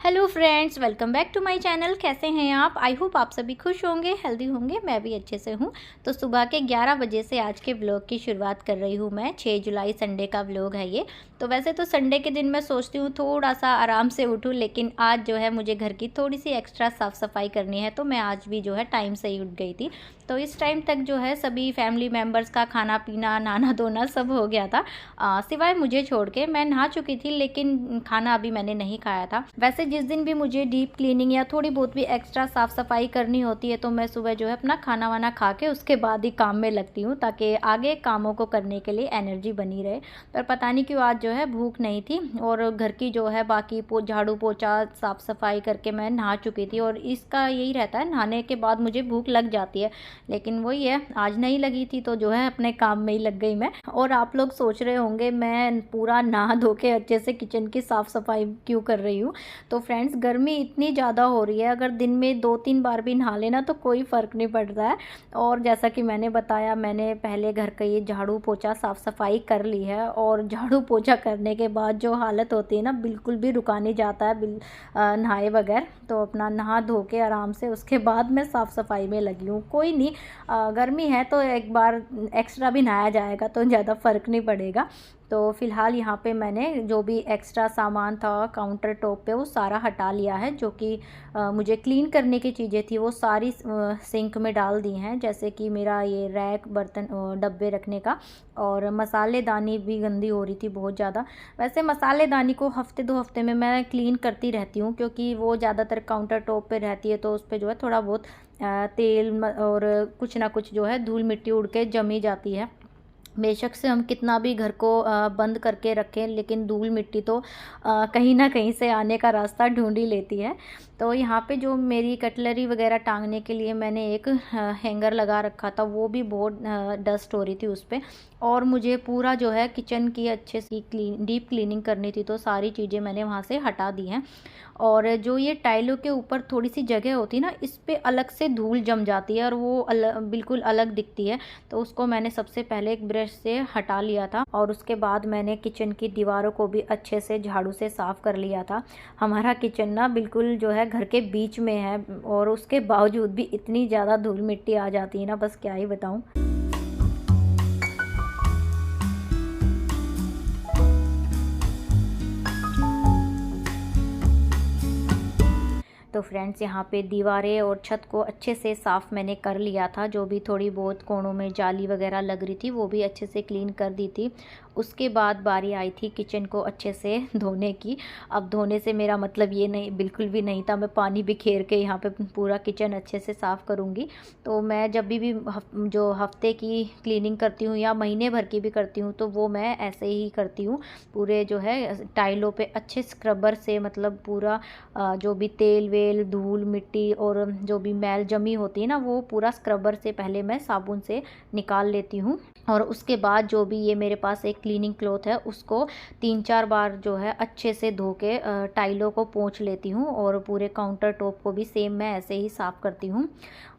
Hello friends, welcome back to my channel. कैसे हैं आप? आई होप आप सभी खुश होंगे, हेल्दी होंगे। मैं भी अच्छे से हूँ। तो सुबह के 11 बजे से आज के व्लॉग की शुरुआत कर रही हूँ मैं। 6 जुलाई संडे का व्लॉग है ये। तो वैसे तो संडे के दिन मैं सोचती हूँ थोड़ा सा आराम से उठूँ, लेकिन आज जो है मुझे घर की थोड़ी सी एक्स्ट्रा साफ़ सफाई करनी है, तो मैं आज भी जो है टाइम से ही उठ गई थी। तो इस टाइम तक जो है सभी फैमिली मेम्बर्स का खाना पीना, नहाना धोना सब हो गया था, सिवाय मुझे छोड़ के। मैं नहा चुकी थी, लेकिन खाना अभी मैंने नहीं खाया था। वैसे जिस दिन भी मुझे डीप क्लीनिंग या थोड़ी बहुत भी एक्स्ट्रा साफ़ सफाई करनी होती है, तो मैं सुबह जो है अपना खाना वाना खा के उसके बाद ही काम में लगती हूँ, ताकि आगे कामों को करने के लिए एनर्जी बनी रहे। पर पता नहीं क्यों आज जो है भूख नहीं थी, और घर की जो है बाकी झाड़ू पोछा साफ़ सफाई करके मैं नहा चुकी थी। और इसका यही रहता है, नहाने के बाद मुझे भूख लग जाती है, लेकिन वही है, आज नहीं लगी थी तो जो है अपने काम में ही लग गई मैं। और आप लोग सोच रहे होंगे मैं पूरा नहा धो के अच्छे से किचन की साफ़ सफाई क्यों कर रही हूँ। तो फ्रेंड्स, गर्मी इतनी ज़्यादा हो रही है, अगर दिन में 2-3 बार भी नहा लेना तो कोई फ़र्क नहीं पड़ता है। और जैसा कि मैंने बताया, मैंने पहले घर का ये झाड़ू पोछा साफ़ सफाई कर ली है, और झाड़ू पोछा करने के बाद जो हालत होती है ना, बिल्कुल भी रुका नहीं जाता है नहाए बगैर। तो अपना नहा धो के आराम से उसके बाद मैं साफ़ सफाई में लगी हूँ। कोई नहीं, गर्मी है तो एक बार एक्स्ट्रा भी नहाया जाएगा तो ज़्यादा फ़र्क नहीं पड़ेगा। तो फ़िलहाल यहाँ पे मैंने जो भी एक्स्ट्रा सामान था काउंटर टॉप पे, वो सारा हटा लिया है। जो कि मुझे क्लीन करने की चीज़ें थी वो सारी सिंक में डाल दी हैं, जैसे कि मेरा ये रैक, बर्तन, डब्बे रखने का। और मसालेदानी भी गंदी हो रही थी बहुत ज़्यादा। वैसे मसालेदानी को हफ़्ते 2 हफ़्ते में मैं क्लीन करती रहती हूँ, क्योंकि वो ज़्यादातर काउंटर टॉप पे रहती है, तो उस पर जो है थोड़ा बहुत तेल और कुछ ना कुछ जो है धूल मिट्टी उड़ के जमी जाती है। बेशक से हम कितना भी घर को बंद करके रखें, लेकिन धूल मिट्टी तो कहीं ना कहीं से आने का रास्ता ढूंढ ही लेती है। तो यहाँ पे जो मेरी कटलरी वगैरह टांगने के लिए मैंने एक हैंगर लगा रखा था, वो भी बहुत डस्ट हो रही थी उस पर। और मुझे पूरा जो है किचन की अच्छे से डीप क्लीनिंग करनी थी, तो सारी चीज़ें मैंने वहाँ से हटा दी हैं। और जो ये टाइलों के ऊपर थोड़ी सी जगह होती है ना, इस पे अलग से धूल जम जाती है, और वो बिल्कुल अलग दिखती है। तो उसको मैंने सबसे पहले एक ब्रश से हटा लिया था, और उसके बाद मैंने किचन की दीवारों को भी अच्छे से झाड़ू से साफ़ कर लिया था। हमारा किचन ना बिल्कुल जो है घर के बीच में है, और उसके बावजूद भी इतनी ज़्यादा धूल मिट्टी आ जाती है ना, बस क्या ही बताऊँ। तो फ्रेंड्स, यहाँ पे दीवारें और छत को अच्छे से साफ़ मैंने कर लिया था। जो भी थोड़ी बहुत कोनों में जाली वगैरह लग रही थी, वो भी अच्छे से क्लीन कर दी थी। उसके बाद बारी आई थी किचन को अच्छे से धोने की। अब धोने से मेरा मतलब ये नहीं, बिल्कुल भी नहीं था मैं पानी बिखेर के यहाँ पे पूरा किचन अच्छे से साफ़ करूँगी। तो मैं जब भी जो हफ्ते की क्लीनिंग करती हूँ या महीने भर की भी करती हूँ, तो वो मैं ऐसे ही करती हूँ। पूरे जो है टाइलों पे अच्छे स्क्रबर से, मतलब पूरा जो भी तेल वेल, धूल मिट्टी और जो भी मैल जमी होती है ना, वो पूरा स्क्रबर से पहले मैं साबुन से निकाल लेती हूँ। और उसके बाद जो भी ये मेरे पास एक क्लीनिंग क्लॉथ है, उसको 3-4 बार जो है अच्छे से धो के टाइलों को पोंछ लेती हूँ, और पूरे काउंटर टॉप को भी सेम मैं ऐसे ही साफ़ करती हूँ।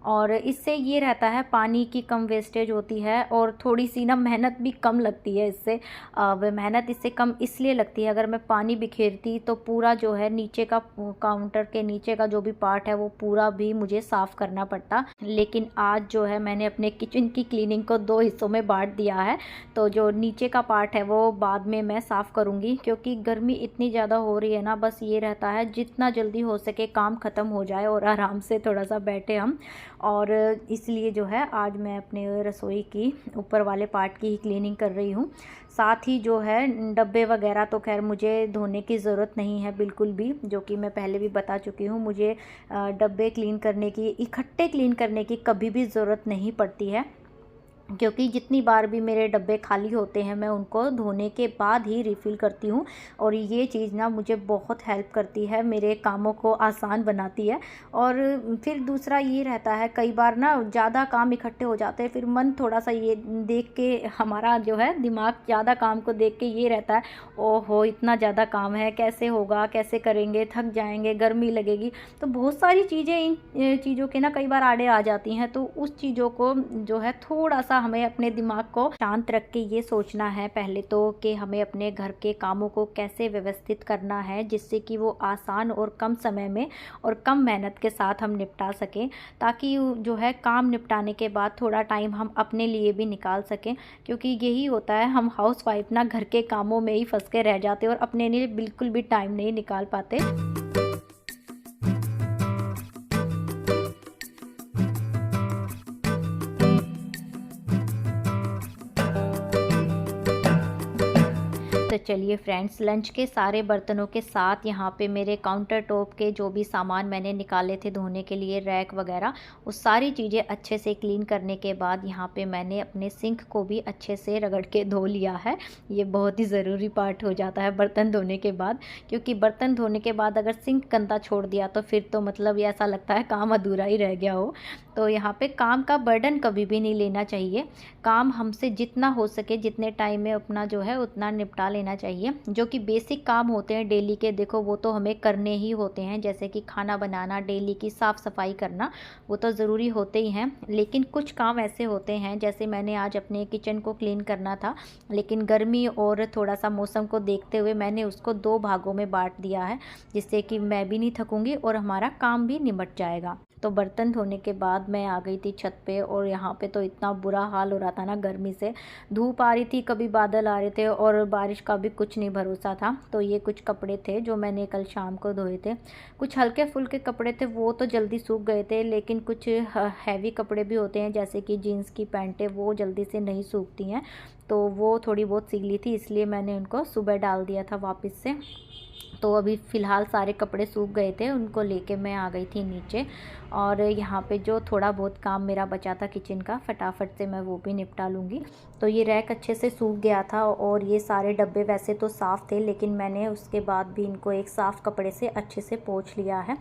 और इससे ये रहता है, पानी की कम वेस्टेज होती है, और थोड़ी सी ना मेहनत भी कम लगती है इससे। वह मेहनत इससे कम इसलिए लगती है, अगर मैं पानी बिखेरती तो पूरा जो है नीचे का, काउंटर के नीचे का जो भी पार्ट है, वो पूरा भी मुझे साफ़ करना पड़ता। लेकिन आज जो है मैंने अपने किचन की क्लीनिंग को 2 हिस्सों में बांट दिया है। तो जो नीचे का पार्ट है वो बाद में मैं साफ़ करूँगी, क्योंकि गर्मी इतनी ज़्यादा हो रही है ना, बस ये रहता है जितना जल्दी हो सके काम ख़त्म हो जाए और आराम से थोड़ा सा बैठे हम। और इसलिए जो है आज मैं अपने रसोई की ऊपर वाले पार्ट की ही क्लीनिंग कर रही हूँ। साथ ही जो है डब्बे वगैरह तो खैर मुझे धोने की ज़रूरत नहीं है बिल्कुल भी, जो कि मैं पहले भी बता चुकी हूँ। मुझे डब्बे क्लीन करने की, इकट्ठे क्लीन करने की कभी भी ज़रूरत नहीं पड़ती है, क्योंकि जितनी बार भी मेरे डब्बे खाली होते हैं, मैं उनको धोने के बाद ही रिफ़िल करती हूँ। और ये चीज़ ना मुझे बहुत हेल्प करती है, मेरे कामों को आसान बनाती है। और फिर दूसरा ये रहता है, कई बार ना ज़्यादा काम इकट्ठे हो जाते हैं, फिर मन थोड़ा सा ये देख के, हमारा जो है दिमाग ज़्यादा काम को देख के ये रहता है, ओहो इतना ज़्यादा काम है, कैसे होगा, कैसे करेंगे, थक जाएंगे, गर्मी लगेगी। तो बहुत सारी चीज़ें इन चीज़ों के ना कई बार आड़े आ जाती हैं, तो उस चीज़ों को जो है थोड़ा सा सा हमें अपने दिमाग को शांत रख के ये सोचना है पहले तो कि हमें अपने घर के कामों को कैसे व्यवस्थित करना है जिससे कि वो आसान और कम समय में और कम मेहनत के साथ हम निपटा सकें, ताकि जो है काम निपटाने के बाद थोड़ा टाइम हम अपने लिए भी निकाल सकें। क्योंकि यही होता है, हम हाउसवाइफ ना घर के कामों में ही फंस के रह जाते और अपने लिए बिल्कुल भी टाइम नहीं निकाल पाते। तो चलिए फ्रेंड्स, लंच के सारे बर्तनों के साथ यहाँ पे मेरे काउंटर टॉप के जो भी सामान मैंने निकाले थे धोने के लिए, रैक वगैरह, वो सारी चीज़ें अच्छे से क्लीन करने के बाद यहाँ पे मैंने अपने सिंक को भी अच्छे से रगड़ के धो लिया है। ये बहुत ही ज़रूरी पार्ट हो जाता है बर्तन धोने के बाद, क्योंकि बर्तन धोने के बाद अगर सिंक गंदा छोड़ दिया तो फिर तो मतलब ये ऐसा लगता है काम अधूरा ही रह गया हो। तो यहाँ पे काम का बर्डन कभी भी नहीं लेना चाहिए। काम हमसे जितना हो सके, जितने टाइम में अपना जो है उतना निपटा लेना चाहिए। जो कि बेसिक काम होते हैं डेली के, देखो वो तो हमें करने ही होते हैं, जैसे कि खाना बनाना, डेली की साफ़ सफाई करना, वो तो ज़रूरी होते ही हैं। लेकिन कुछ काम ऐसे होते हैं, जैसे मैंने आज अपने किचन को क्लीन करना था, लेकिन गर्मी और थोड़ा सा मौसम को देखते हुए मैंने उसको 2 भागों में बांट दिया है, जिससे कि मैं भी नहीं थकूँगी और हमारा काम भी निपट जाएगा। तो बर्तन धोने के बाद मैं आ गई थी छत पे, और यहाँ पे तो इतना बुरा हाल हो रहा था ना गर्मी से। धूप आ रही थी, कभी बादल आ रहे थे और बारिश का भी कुछ नहीं भरोसा था। तो ये कुछ कपड़े थे जो मैंने कल शाम को धोए थे। कुछ हल्के फुल्के कपड़े थे, वो तो जल्दी सूख गए थे, लेकिन कुछ हैवी कपड़े भी होते हैं जैसे कि जीन्स की पैंटें, वो जल्दी से नहीं सूखती हैं। तो वो थोड़ी बहुत सीगली थी, इसलिए मैंने उनको सुबह डाल दिया था वापस से। तो अभी फ़िलहाल सारे कपड़े सूख गए थे, उनको लेके मैं आ गई थी नीचे। और यहाँ पे जो थोड़ा बहुत काम मेरा बचा था किचन का, फटाफट से मैं वो भी निपटा लूँगी। तो ये रैक अच्छे से सूख गया था, और ये सारे डब्बे वैसे तो साफ़ थे, लेकिन मैंने उसके बाद भी इनको एक साफ़ कपड़े से अच्छे से पोंछ लिया है,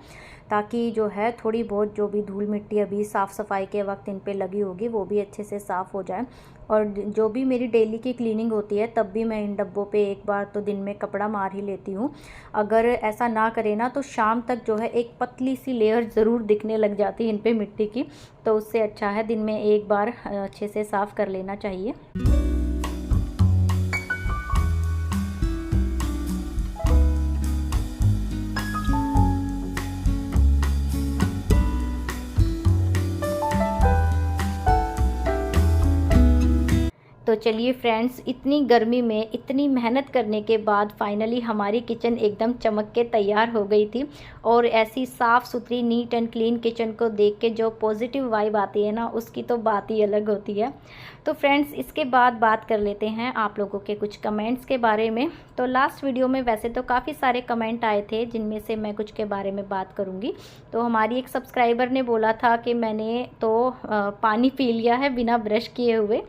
ताकि जो है थोड़ी बहुत जो भी धूल मिट्टी अभी साफ़ सफाई के वक्त इन पे लगी होगी वो भी अच्छे से साफ़ हो जाए। और जो भी मेरी डेली की क्लीनिंग होती है तब भी मैं इन डब्बों पे एक बार तो दिन में कपड़ा मार ही लेती हूँ। अगर ऐसा ना करे ना तो शाम तक जो है एक पतली सी लेयर ज़रूर दिखने लग जाती है इन पे मिट्टी की। तो उससे अच्छा है दिन में एक बार अच्छे से साफ़ कर लेना चाहिए। तो चलिए फ्रेंड्स, इतनी गर्मी में इतनी मेहनत करने के बाद फाइनली हमारी किचन एकदम चमक के तैयार हो गई थी। और ऐसी साफ़ सुथरी नीट एंड क्लीन किचन को देख के जो पॉजिटिव वाइब आती है ना, उसकी तो बात ही अलग होती है। तो फ्रेंड्स, इसके बाद बात कर लेते हैं आप लोगों के कुछ कमेंट्स के बारे में। तो लास्ट वीडियो में वैसे तो काफ़ी सारे कमेंट आए थे, जिनमें से मैं कुछ के बारे में बात करूँगी। तो हमारी एक सब्सक्राइबर ने बोला था कि मैंने तो पानी पी लिया है बिना ब्रश किए हुए।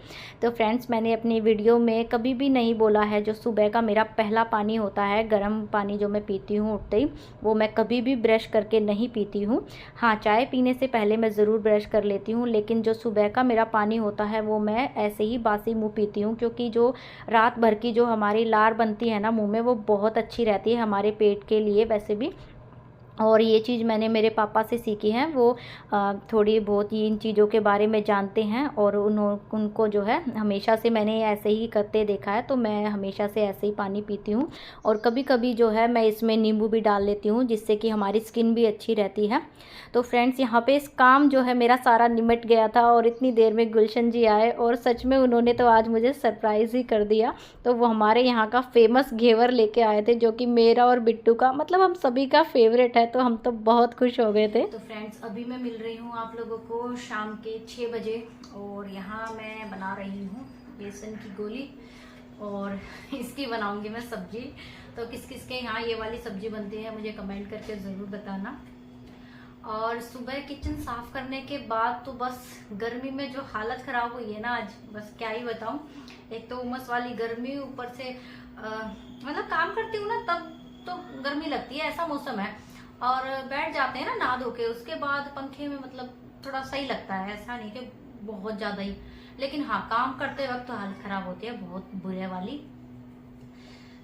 तो फ्रेंड्स, मैंने अपनी वीडियो में कभी भी नहीं बोला है, जो सुबह का मेरा पहला पानी होता है, गर्म पानी जो मैं पीती हूँ उठते ही, वो मैं कभी भी ब्रश करके नहीं पीती हूँ। हाँ, चाय पीने से पहले मैं ज़रूर ब्रश कर लेती हूँ, लेकिन जो सुबह का मेरा पानी होता है वो मैं ऐसे ही बासी मुँह पीती हूँ, क्योंकि जो रात भर की जो हमारी लार बनती है ना मुँह में, वो बहुत अच्छी रहती है हमारे पेट के लिए वैसे भी। और ये चीज़ मैंने मेरे पापा से सीखी है, वो थोड़ी बहुत ही इन चीज़ों के बारे में जानते हैं, और उनको जो है हमेशा से मैंने ऐसे ही करते देखा है, तो मैं हमेशा से ऐसे ही पानी पीती हूँ। और कभी कभी जो है मैं इसमें नींबू भी डाल लेती हूँ, जिससे कि हमारी स्किन भी अच्छी रहती है। तो फ्रेंड्स, यहाँ पे इस काम जो है मेरा सारा निमट गया था, और इतनी देर में गुलशन जी आए, और सच में उन्होंने तो आज मुझे सरप्राइज़ ही कर दिया। तो वो हमारे यहाँ का फेमस घेवर लेके आए थे, जो कि मेरा और बिट्टू का, मतलब हम सभी का फेवरेट है। तो हम तो बहुत खुश हो गए थे। तो फ्रेंड्स, अभी मैं मिल रही हूँ आप लोगों को शाम के 6 बजे, और यहाँ मैं बना रही हूँ बेसन की गोली, और इसकी बनाऊंगी मैं सब्जी। तो किस किस के यहाँ ये वाली सब्जी बनती है मुझे कमेंट करके ज़रूर बताना। और सुबह किचन साफ करने के बाद तो बस गर्मी में जो हालत ख़राब हुई है ना आज, बस क्या ही बताऊँ। एक तो उमस वाली गर्मी, ऊपर से मतलब काम करती हूँ ना तब तो गर्मी लगती है, ऐसा मौसम है। और बैठ जाते हैं ना नहा धो के, उसके बाद पंखे में मतलब थोड़ा सही लगता है, ऐसा नहीं कि बहुत ज़्यादा ही। लेकिन हाँ, काम करते वक्त तो हालत ख़राब होती है बहुत बुरे वाली।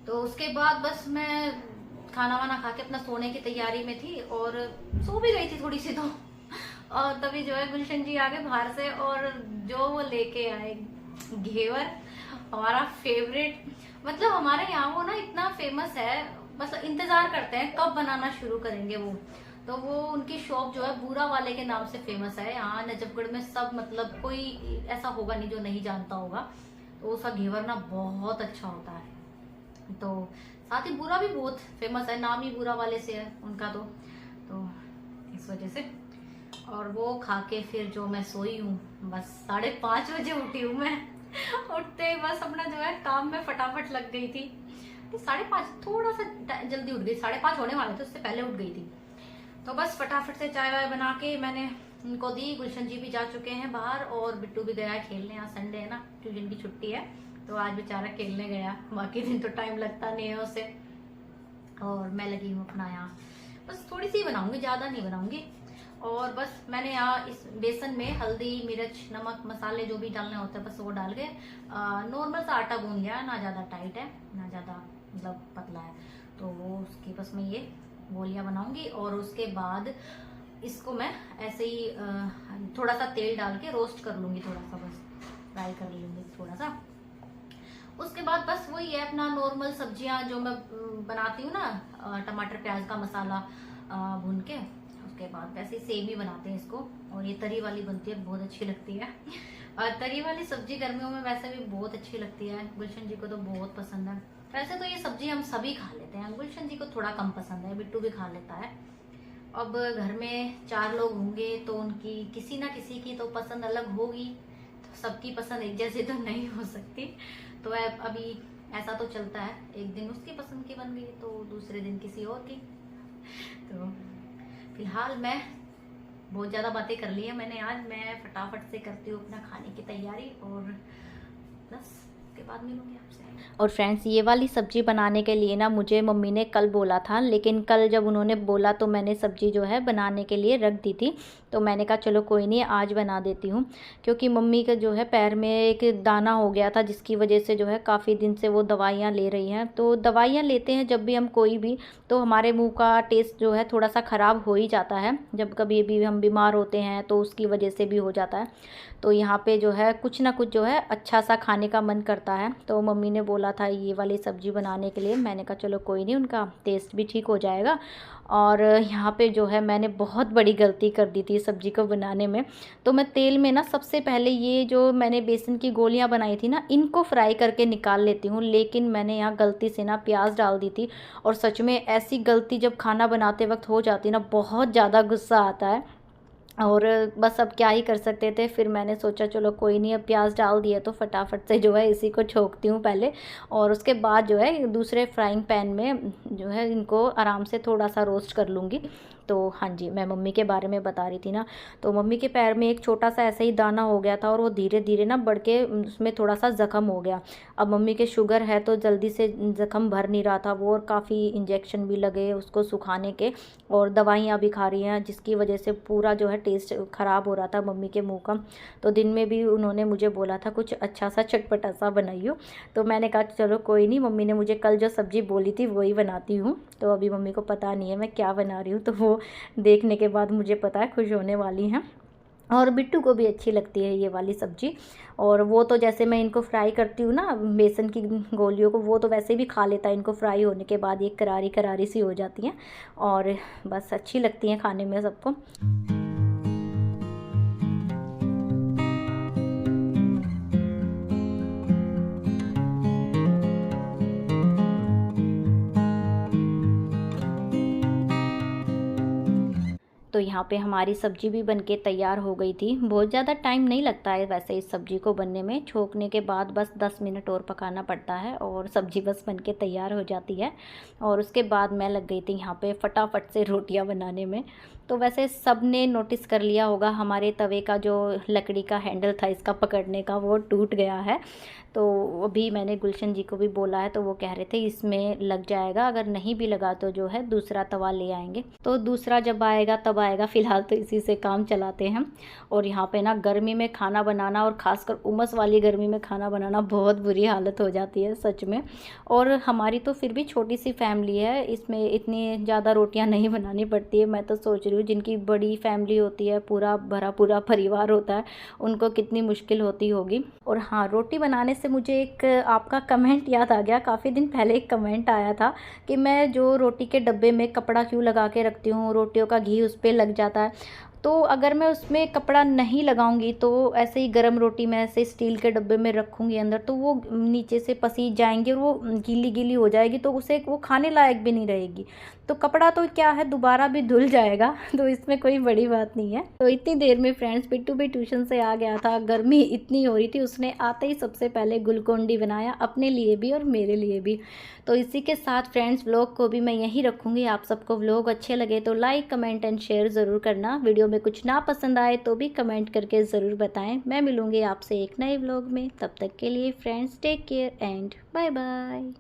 तो उसके बाद बस मैं खाना वाना खा के अपना सोने की तैयारी में थी, और सो भी गई थी थोड़ी सी तो। और तभी जो है गुलशन जी आ गए बाहर से, और जो वो लेके आए घेवर, हमारा फेवरेट। मतलब हमारे यहाँ वो ना इतना फेमस है, बस इंतजार करते हैं कब बनाना शुरू करेंगे वो। तो वो उनकी शॉप जो है बूरा वाले के नाम से फेमस है यहाँ नजफगढ़ में। सब मतलब कोई ऐसा होगा नहीं जो नहीं जानता होगा। तो उसका घेवर ना बहुत अच्छा होता है। तो साथ ही बूरा भी बहुत फेमस है, नाम ही बूरा वाले से है उनका। तो इस वजह से, और वो खा के फिर जो मैं सोई हूँ, बस 5:30 बजे उठी हूँ मैं। उठते ही बस अपना जो है काम में फटाफट लग गई थी। 5:30 थोड़ा सा जल्दी उठ गई, 5:30 होने वाले थे, उससे पहले उठ गई थी। तो बस फटाफट से चाय वाय बना के मैंने उनको दी। गुलशन जी भी जा चुके हैं बाहर, और बिट्टू भी गया है खेलने। आज संडे है ना, ट्यूशन की छुट्टी है, तो आज बेचारा खेलने गया। बाकी दिन तो टाइम लगता नहीं है उसे। और मैं लगी हूँ अपना यहाँ, बस थोड़ी सी बनाऊंगी, ज्यादा नहीं बनाऊंगी। और बस मैंने यहाँ इस बेसन में हल्दी, मिर्च, नमक, मसाले जो भी डालने होते हैं बस वो डाल के नॉर्मल सा आटा गूंद लिया है। ना ज्यादा टाइट है ना ज्यादा मतलब पतला है। तो वो उसकी बस मैं ये गोलियां बनाऊंगी, और उसके बाद इसको मैं ऐसे ही थोड़ा सा तेल डाल के रोस्ट कर लूंगी, थोड़ा सा बस फ्राई कर लूंगी थोड़ा सा। उसके बाद बस वही है अपना नॉर्मल सब्जियां जो मैं बनाती हूँ ना, टमाटर प्याज का मसाला भून के। उसके बाद वैसे सेम ही बनाते हैं इसको, और ये तरी वाली बनती है, बहुत अच्छी लगती है। और तरी वाली सब्जी गर्मियों में वैसे भी बहुत अच्छी लगती है, गुलशन जी को तो बहुत पसंद है। वैसे तो ये सब्जी हम सभी खा लेते हैं, गुलशन जी को थोड़ा कम पसंद है, बिट्टू भी खा लेता है। अब घर में 4 लोग होंगे तो उनकी किसी ना किसी की तो पसंद अलग होगी, तो सबकी पसंद एक जैसी तो नहीं हो सकती। तो अभी ऐसा तो चलता है, एक दिन उसकी पसंद की बन गई तो दूसरे दिन किसी और की। तो फिलहाल मैं बहुत ज़्यादा बातें कर ली है मैंने आज। मैं फटाफट से करती हूँ अपना खाने की तैयारी, और बस के बाद मिलूंगी आपसे। और फ्रेंड्स, ये वाली सब्ज़ी बनाने के लिए ना मुझे मम्मी ने कल बोला था, लेकिन कल जब उन्होंने बोला तो मैंने सब्ज़ी जो है बनाने के लिए रख दी थी। तो मैंने कहा चलो कोई नहीं, आज बना देती हूँ। क्योंकि मम्मी का जो है पैर में एक दाना हो गया था, जिसकी वजह से जो है काफ़ी दिन से वो दवाइयाँ ले रही हैं। तो दवाइयाँ लेते हैं जब भी हम कोई भी, तो हमारे मुँह का टेस्ट जो है थोड़ा सा ख़राब हो ही जाता है। जब कभी भी हम बीमार होते हैं तो उसकी वजह से भी हो जाता है। तो यहाँ पे जो है कुछ ना कुछ जो है अच्छा सा खाने का मन करता है। तो मम्मी ने बोला था ये वाली सब्ज़ी बनाने के लिए, मैंने कहा चलो कोई नहीं, उनका टेस्ट भी ठीक हो जाएगा। और यहाँ पे जो है मैंने बहुत बड़ी गलती कर दी थी सब्ज़ी को बनाने में। तो मैं तेल में ना सबसे पहले ये जो मैंने बेसन की गोलियाँ बनाई थी ना, इनको फ्राई करके निकाल लेती हूँ, लेकिन मैंने यहाँ गलती से ना प्याज डाल दी थी। और सच में ऐसी गलती जब खाना बनाते वक्त हो जाती ना, बहुत ज़्यादा गुस्सा आता है। और बस अब क्या ही कर सकते थे। फिर मैंने सोचा चलो कोई नहीं, अब प्याज डाल दिया तो फटाफट से जो है इसी को छोंकती हूँ पहले, और उसके बाद जो है दूसरे फ्राइंग पैन में जो है इनको आराम से थोड़ा सा रोस्ट कर लूँगी। तो हाँ जी, मैं मम्मी के बारे में बता रही थी ना, तो मम्मी के पैर में एक छोटा सा ऐसा ही दाना हो गया था, और वो धीरे धीरे ना बढ़ के उसमें थोड़ा सा ज़ख्म हो गया। अब मम्मी के शुगर है तो जल्दी से ज़ख्म भर नहीं रहा था वो, और काफ़ी इंजेक्शन भी लगे उसको सुखाने के, और दवाइयाँ भी खा रही हैं, जिसकी वजह से पूरा जो है टेस्ट ख़राब हो रहा था मम्मी के मुंह का। तो दिन में भी उन्होंने मुझे बोला था कुछ अच्छा सा चटपटा सा बनाइयो। तो मैंने कहा चलो कोई नहीं, मम्मी ने मुझे कल जो सब्ज़ी बोली थी वही बनाती हूँ। तो अभी मम्मी को पता नहीं है मैं क्या बना रही हूँ, तो वो देखने के बाद मुझे पता है खुश होने वाली हैं। और बिट्टू को भी अच्छी लगती है ये वाली सब्ज़ी। और वो तो जैसे मैं इनको फ्राई करती हूँ ना बेसन की गोलियों को, वो तो वैसे भी खा लेता है। इनको फ्राई होने के बाद ये करारी करारी सी हो जाती हैं, और बस अच्छी लगती हैं खाने में सबको। तो यहाँ पे हमारी सब्ज़ी भी बनके तैयार हो गई थी। बहुत ज़्यादा टाइम नहीं लगता है वैसे इस सब्ज़ी को बनने में, छोंकने के बाद बस 10 मिनट और पकाना पड़ता है और सब्ज़ी बस बनके तैयार हो जाती है। और उसके बाद मैं लग गई थी यहाँ पे फटाफट से रोटियाँ बनाने में। तो वैसे सब ने नोटिस कर लिया होगा, हमारे तवे का जो लकड़ी का हैंडल था इसका पकड़ने का, वो टूट गया है। तो अभी मैंने गुलशन जी को भी बोला है, तो वो कह रहे थे इसमें लग जाएगा, अगर नहीं भी लगा तो जो है दूसरा तवा ले आएंगे। तो दूसरा जब आएगा तवा आएगा, फ़िलहाल तो इसी से काम चलाते हैं। और यहाँ पे ना गर्मी में खाना बनाना और ख़ासकर उमस वाली गर्मी में खाना बनाना बहुत बुरी हालत हो जाती है सच में। और हमारी तो फिर भी छोटी सी फैमिली है, इसमें इतनी ज़्यादा रोटियाँ नहीं बनानी पड़ती है। मैं तो सोच रही हूँ जिनकी बड़ी फैमिली होती है, पूरा भरा पूरा परिवार होता है, उनको कितनी मुश्किल होती होगी। और हाँ, रोटी बनाने से मुझे एक आपका कमेंट याद आ गया। काफ़ी दिन पहले एक कमेंट आया था कि मैं जो रोटी के डब्बे में कपड़ा क्यों लगा के रखती हूँ, रोटियों का घी उस पर लग जाता है। तो अगर मैं उसमें कपड़ा नहीं लगाऊंगी तो ऐसे ही गर्म रोटी मैं ऐसे स्टील के डब्बे में रखूंगी अंदर, तो वो नीचे से पसीज जाएंगी और वो गीली गीली हो जाएगी, तो उसे वो खाने लायक भी नहीं रहेगी। तो कपड़ा तो क्या है, दोबारा भी धुल जाएगा, तो इसमें कोई बड़ी बात नहीं है। तो इतनी देर में फ्रेंड्स बिट्टू भी ट्यूशन से आ गया था, गर्मी इतनी हो रही थी, उसने आते ही सबसे पहले ग्लूकोन-डी बनाया अपने लिए भी और मेरे लिए भी। तो इसी के साथ फ्रेंड्स व्लॉग को भी मैं यहीं रखूँगी। आप सबको व्लॉग अच्छे लगे तो लाइक कमेंट एंड शेयर ज़रूर करना। वीडियो में कुछ ना पसंद आए तो भी कमेंट करके ज़रूर बताएं। मैं मिलूँगी आपसे एक नए व्लॉग में, तब तक के लिए friends take care and bye bye.